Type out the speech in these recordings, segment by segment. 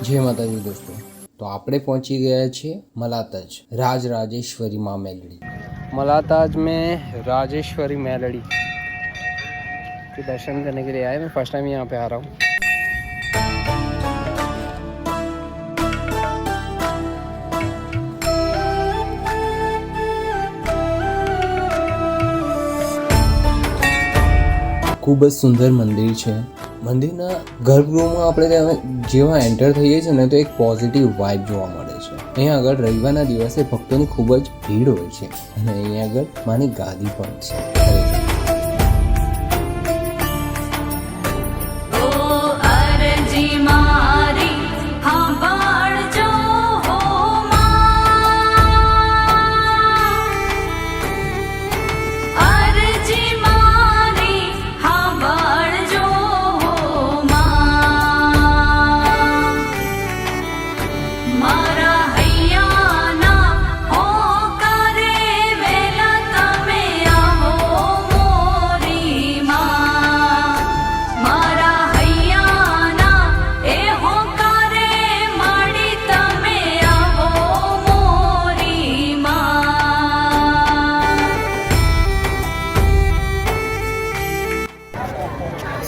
જય માતાજી દોસ્તો, તો આપણે પહોંચી ગયા છીએ मलाताज राजराजेश्वरी माँ मेलड़ी। मलाताज में राजेश्वरी मेलड़ी के दर्शन करने के लिए आए। मैं फर्स्ट टाइम यहाँ पे आ रहा हूँ। ખૂબ જ સુંદર મંદિર છે। મંદિરના ગર્ભગૃહમાં આપણે જેવા એન્ટર થઈએ છીએ ને તો એક પોઝિટિવ વાઇબ જોવા મળે છે। અહીંયા આગળ રવિવારના દિવસે ભક્તોની ખૂબ જ ભીડ હોય છે અને અહીંયા આગળ માની ગાદી પણ છે।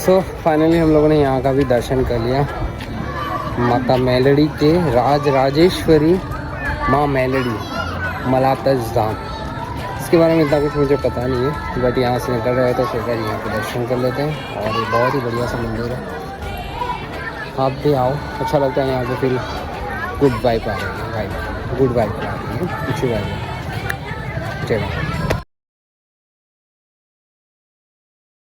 सो फाइनली हम लोगों ने यहाँ का भी दर्शन कर लिया। माता मेलड़ी के राजराजेश्वरी माँ मेलड़ी मलाताज धाम, इसके बारे में इतना कुछ मुझे पता नहीं है, बट यहाँ से निकल रहे तो सोचा यहाँ पे दर्शन कर लेते हैं। और ये बहुत ही बढ़िया सा मंदिर है, आप भी आओ, अच्छा लगता है यहाँ पे। फिर गुड वाइब आ रही है, गुड वाइब आ रही है, अच्छी वाइब है। चलो।